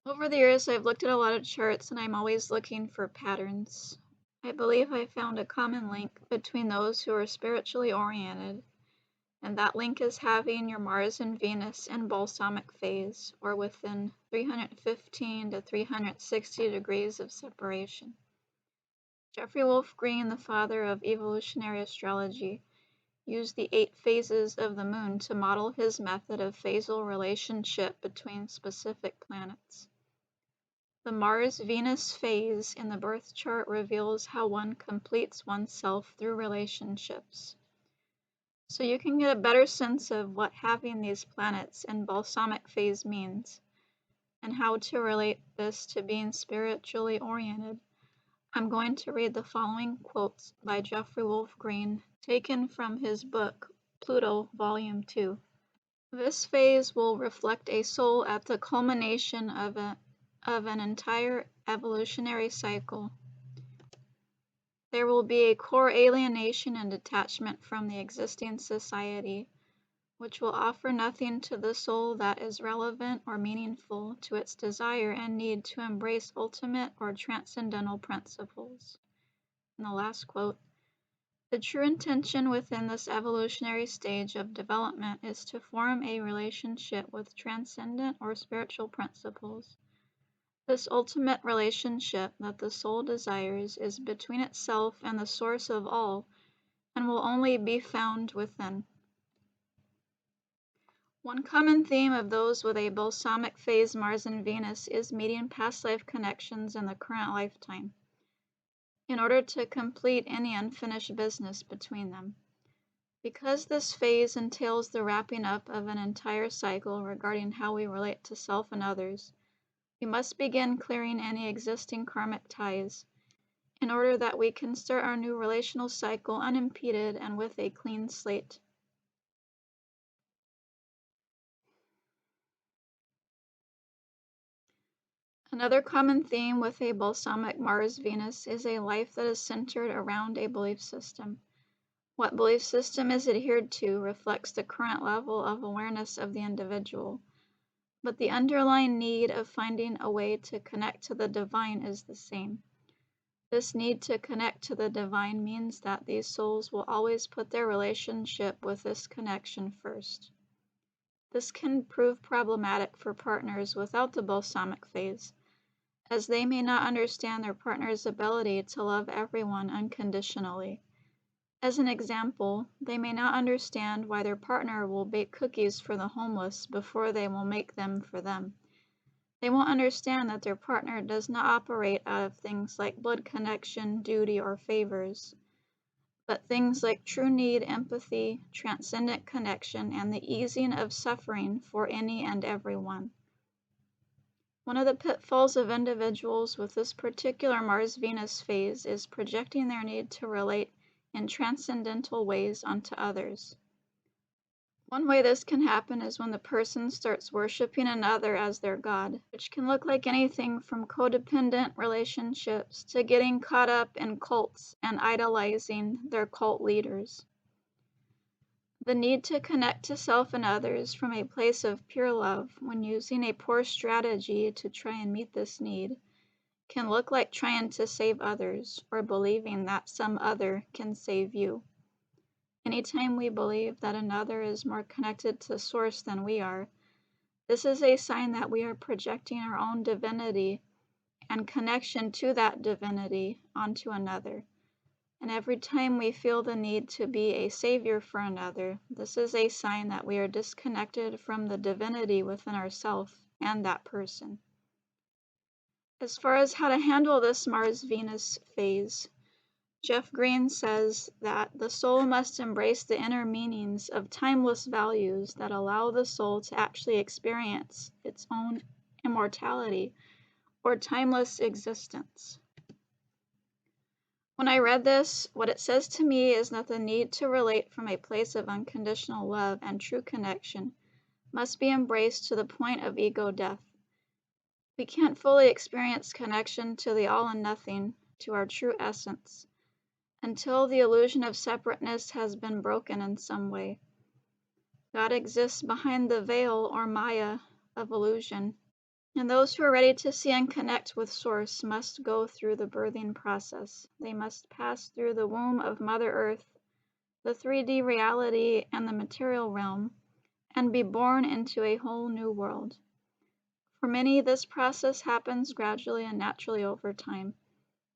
Over the years, I've looked at a lot of charts and I'm always looking for patterns. I believe I found a common link between those who are spiritually oriented, and that link is having your Mars and Venus in Balsamic phase, or within 315 to 360 degrees of separation. Jeffrey Wolf Green, the father of evolutionary astrology, used the 8 phases of the moon to model his method of phasal relationship between specific planets. The Mars-Venus phase in the birth chart reveals how one completes oneself through relationships. So you can get a better sense of what having these planets in Balsamic phase means, and how to relate this to being spiritually oriented. I'm going to read the following quotes by Jeffrey Wolf Green, taken from his book, Pluto, Volume 2. This phase will reflect a soul at the culmination of an entire evolutionary cycle. There will be a core alienation and detachment from the existing society, which will offer nothing to the soul that is relevant or meaningful to its desire and need to embrace ultimate or transcendental principles. And the last quote, the true intention within this evolutionary stage of development is to form a relationship with transcendent or spiritual principles. This ultimate relationship that the soul desires is between itself and the source of all, and will only be found within. One common theme of those with a balsamic phase Mars and Venus is meeting past life connections in the current lifetime, in order to complete any unfinished business between them. Because this phase entails the wrapping up of an entire cycle regarding how we relate to self and others, we must begin clearing any existing karmic ties, in order that we can start our new relational cycle unimpeded and with a clean slate. Another common theme with a balsamic Mars-Venus is a life that is centered around a belief system. What belief system is adhered to reflects the current level of awareness of the individual, but the underlying need of finding a way to connect to the divine is the same. This need to connect to the divine means that these souls will always put their relationship with this connection first. This can prove problematic for partners without the balsamic phase, as they may not understand their partner's ability to love everyone unconditionally. As an example, they may not understand why their partner will bake cookies for the homeless before they will make them for them. They won't understand that their partner does not operate out of things like blood connection, duty, or favors, but things like true need, empathy, transcendent connection, and the easing of suffering for any and everyone. One of the pitfalls of individuals with this particular Mars-Venus phase is projecting their need to relate in transcendental ways onto others. One way this can happen is when the person starts worshiping another as their god, which can look like anything from codependent relationships to getting caught up in cults and idolizing their cult leaders. The need to connect to self and others from a place of pure love, when using a poor strategy to try and meet this need, can look like trying to save others or believing that some other can save you. Anytime we believe that another is more connected to Source than we are, this is a sign that we are projecting our own divinity and connection to that divinity onto another. And every time we feel the need to be a savior for another, this is a sign that we are disconnected from the divinity within ourselves and that person. As far as how to handle this Mars-Venus phase, Jeff Green says that the soul must embrace the inner meanings of timeless values that allow the soul to actually experience its own immortality or timeless existence. When I read this, what it says to me is that the need to relate from a place of unconditional love and true connection must be embraced to the point of ego death. We can't fully experience connection to the all and nothing, to our true essence, until the illusion of separateness has been broken in some way. God exists behind the veil or Maya of illusion, And those who are ready to see and connect with Source must go through the birthing process. They must pass through the womb of Mother Earth, the 3D reality, and the material realm, and be born into a whole new world. For many, this process happens gradually and naturally over time,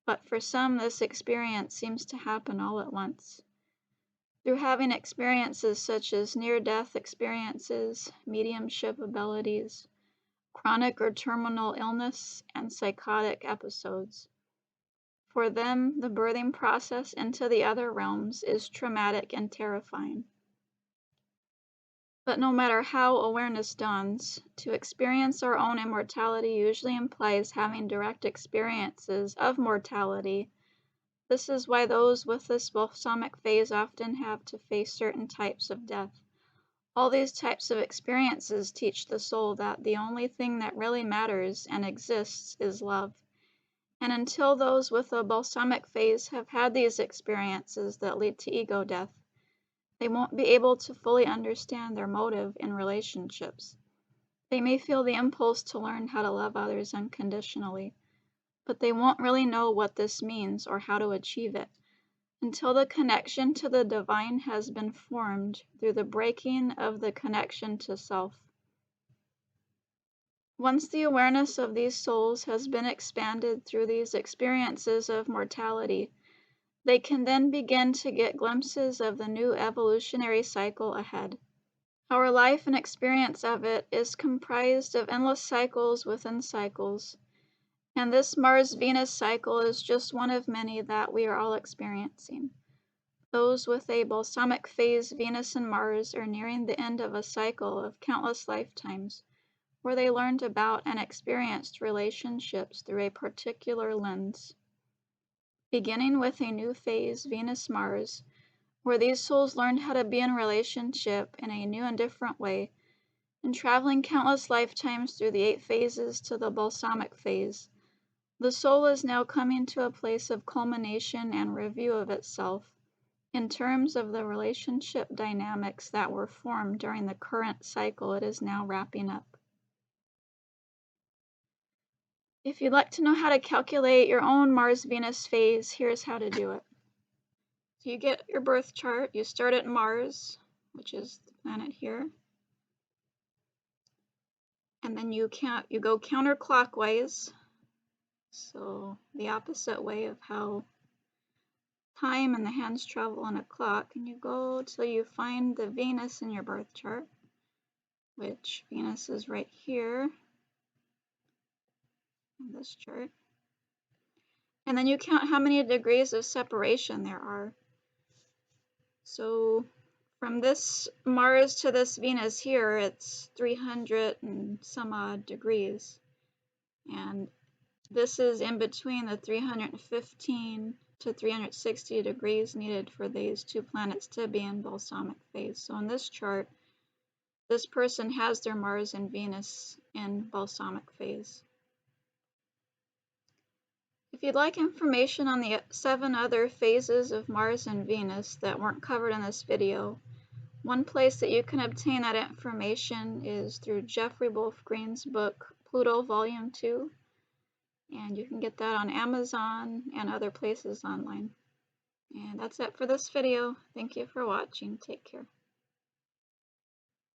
but for some, this experience seems to happen all at once. Through having experiences such as near-death experiences, mediumship abilities, chronic or terminal illness, and psychotic episodes. For them, the birthing process into the other realms is traumatic and terrifying. But no matter how awareness dawns, to experience our own immortality usually implies having direct experiences of mortality. This is why those with this balsamic phase often have to face certain types of death. All these types of experiences teach the soul that the only thing that really matters and exists is love. And until those with a balsamic phase have had these experiences that lead to ego death, they won't be able to fully understand their motive in relationships. They may feel the impulse to learn how to love others unconditionally, but they won't really know what this means or how to achieve it until the connection to the divine has been formed through the breaking of the connection to self. Once the awareness of these souls has been expanded through these experiences of mortality, they can then begin to get glimpses of the new evolutionary cycle ahead. Our life and experience of it is comprised of endless cycles within cycles, and this Mars-Venus cycle is just one of many that we are all experiencing. Those with a balsamic phase Venus and Mars are nearing the end of a cycle of countless lifetimes, where they learned about and experienced relationships through a particular lens. Beginning with a new phase, Venus-Mars, where these souls learned how to be in relationship in a new and different way, and traveling countless lifetimes through the 8 phases to the balsamic phase, the soul is now coming to a place of culmination and review of itself in terms of the relationship dynamics that were formed during the current cycle it is now wrapping up. If you'd like to know how to calculate your own Mars-Venus phase, here's how to do it. So you get your birth chart, you start at Mars, which is the planet here, and then you go counterclockwise, so the opposite way of how time and the hands travel on a clock, and you go till you find the Venus in your birth chart, which Venus is right here in this chart. And then you count how many degrees of separation there are. So from this Mars to this Venus here, it's 300 and some odd degrees. And this is in between the 315 to 360 degrees needed for these two planets to be in balsamic phase. So in this chart, this person has their Mars and Venus in balsamic phase. If you'd like information on the 7 other phases of Mars and Venus that weren't covered in this video, one place that you can obtain that information is through Jeffrey Wolf Green's book, Pluto Volume 2, and you can get that on Amazon and other places online. And that's it for this video. Thank you for watching. Take care.